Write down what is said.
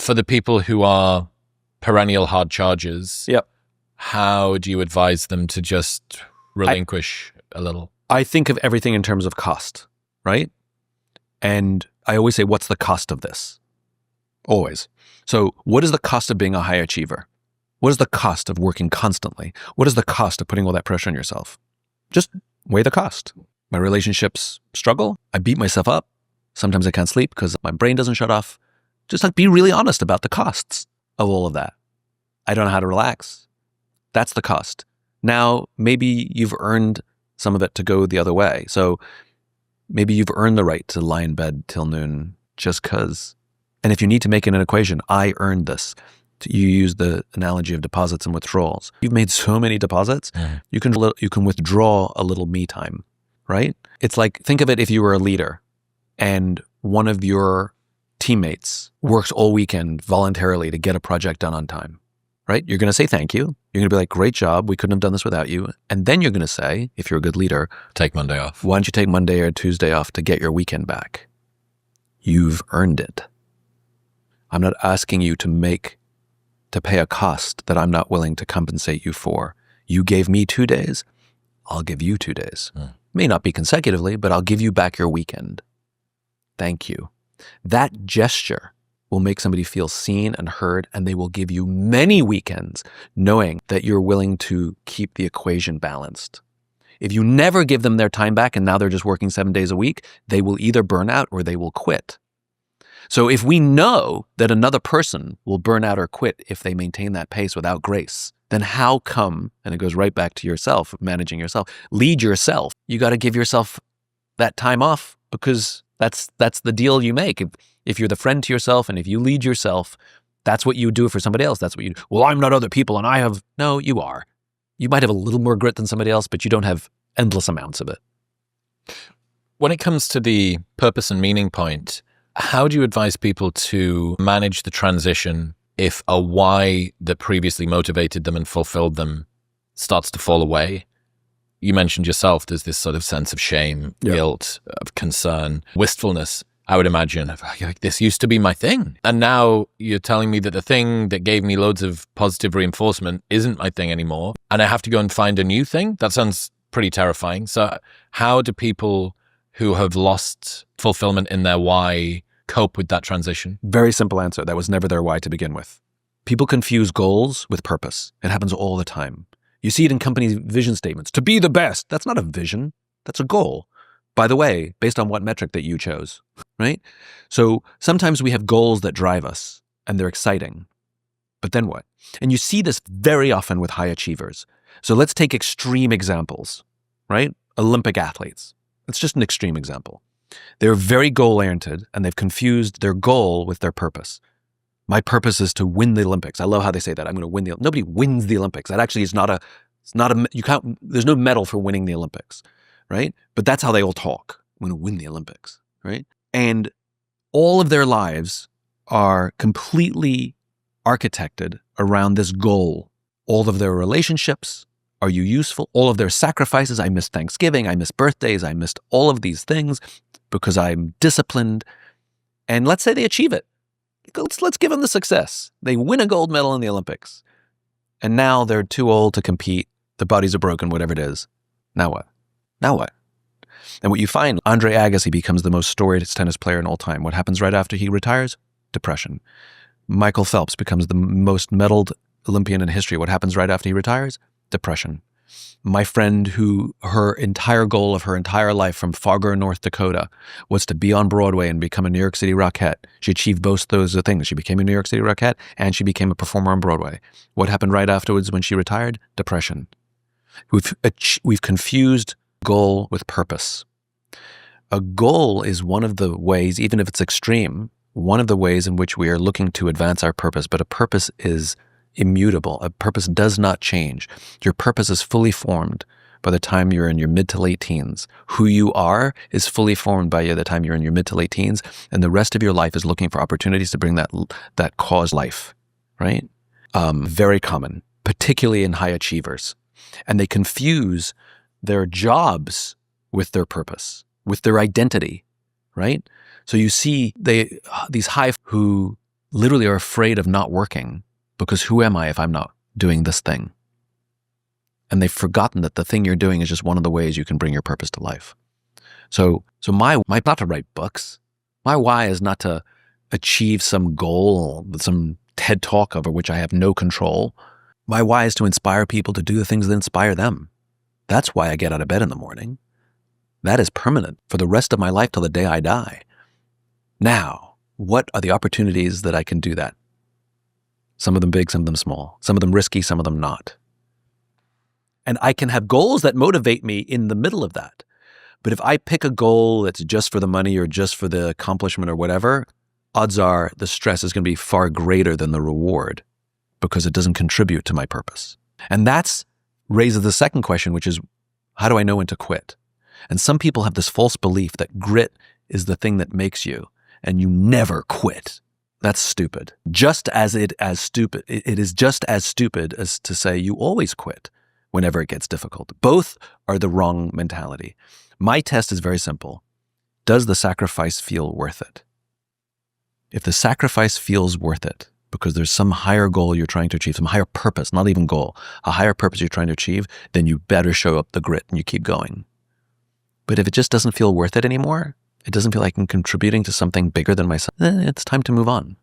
For the people who are perennial hard chargers, Yep. how do you advise them to just relinquish a little? I think of everything in terms of cost, right? And I always say, what's the cost of this? Always. So what is the cost of being a high achiever? What is the cost of working constantly? What is the cost of putting all that pressure on yourself? Just weigh the cost. My relationships struggle. I beat myself up. Sometimes I can't sleep because my brain doesn't shut off. Just like be really honest about the costs of all of that. I don't know how to relax. That's the cost. Now, maybe you've earned some of it to go the other way. So maybe you've earned the right to lie in bed till noon just because. And if you need to make it an equation, I earned this. You use the analogy of deposits and withdrawals. You've made so many deposits, you can withdraw a little me time, right? It's like, think of it if you were a leader and one of your teammates works all weekend voluntarily to get a project done on time, right? You're going to say thank you. You're going to be like, great job. We couldn't have done this without you. And then you're going to say, if you're a good leader, take Monday off. Why don't you take Monday or Tuesday off to get your weekend back? You've earned it. I'm not asking you to pay a cost that I'm not willing to compensate you for. You gave me 2 days, I'll give you 2 days. May not be consecutively, but I'll give you back your weekend. Thank you. That gesture will make somebody feel seen and heard, and they will give you many weekends knowing that you're willing to keep the equation balanced. If you never give them their time back and now they're just working 7 days a week, they will either burn out or they will quit. So if we know that another person will burn out or quit if they maintain that pace without grace, then how come, and it goes right back to yourself, managing yourself, lead yourself. You got to give yourself that time off because that's the deal you make. If you're the friend to yourself and if you lead yourself, that's what you do for somebody else. That's what you do. Well, I'm not other people and I have, no, you are. You might have a little more grit than somebody else, but you don't have endless amounts of it. When it comes to the purpose and meaning point, how do you advise people to manage the transition if a why that previously motivated them and fulfilled them starts to fall away? You mentioned yourself, there's this sort of sense of shame, guilt, of concern, wistfulness. I would imagine, like, this used to be my thing. And now you're telling me that the thing that gave me loads of positive reinforcement isn't my thing anymore. And I have to go and find a new thing? That sounds pretty terrifying. So how do people who have lost fulfillment in their why cope with that transition? Very simple answer. That was never their why to begin with. People confuse goals with purpose. It happens all the time. You see it in companies' vision statements. To be the best. That's not a vision. That's a goal. By the way, based on what metric that you chose, right? So sometimes we have goals that drive us and they're exciting. But then what? And you see this very often with high achievers. So let's take extreme examples, right? Olympic athletes. It's just an extreme example. They're very goal-oriented and they've confused their goal with their purpose. My purpose is to win the Olympics. I love how they say that. I'm going to win the Olympics. Nobody wins the Olympics. That actually is there's no medal for winning the Olympics, right? But that's how they all talk. I'm going to win the Olympics, right? And all of their lives are completely architected around this goal. All of their relationships, are you useful? All of their sacrifices. I missed Thanksgiving. I missed birthdays. I missed all of these things because I'm disciplined. And let's say they achieve it. Let's give them the success. They win a gold medal in the Olympics. And now they're too old to compete. Their bodies are broken, whatever it is. Now what? Now what? And what you find, Andre Agassi becomes the most storied tennis player in all time. What happens right after he retires? Depression. Michael Phelps becomes the most medaled Olympian in history. What happens right after he retires? Depression. My friend who her entire goal of her entire life from Fargo, North Dakota was to be on Broadway and become a New York City Rockette. She achieved both those things. She became a New York City Rockette and she became a performer on Broadway. What happened right afterwards when she retired? Depression. We've confused goal with purpose. A goal is one of the ways, even if it's extreme, one of the ways in which we are looking to advance our purpose, but a purpose is immutable. A purpose does not change. Your purpose is fully formed by the time you're in your mid to late teens. Who you are is fully formed by the time you're in your mid to late teens, and the rest of your life is looking for opportunities to bring that cause life, right? Very common, particularly in high achievers. And they confuse their jobs with their purpose, with their identity, right? So you see these high who literally are afraid of not working because who am I if I'm not doing this thing? And they've forgotten that the thing you're doing is just one of the ways you can bring your purpose to life. So my not to write books. My why is not to achieve some goal, some TED Talk over which I have no control. My why is to inspire people to do the things that inspire them. That's why I get out of bed in the morning. That is permanent for the rest of my life till the day I die. Now, what are the opportunities that I can do that? Some of them big, some of them small, some of them risky, some of them not. And I can have goals that motivate me in the middle of that. But if I pick a goal that's just for the money or just for the accomplishment or whatever, odds are the stress is going to be far greater than the reward because it doesn't contribute to my purpose. And that's raises the second question, which is, how do I know when to quit? And some people have this false belief that grit is the thing that makes you, and you never quit. That's stupid. It is just as stupid as to say you always quit whenever it gets difficult. Both are the wrong mentality. My test is very simple. Does the sacrifice feel worth it? If the sacrifice feels worth it, because there's some higher goal you're trying to achieve, some higher purpose, not even goal, a higher purpose you're trying to achieve, then you better show up the grit and you keep going. But if it just doesn't feel worth it anymore, it doesn't feel like I'm contributing to something bigger than myself, then it's time to move on.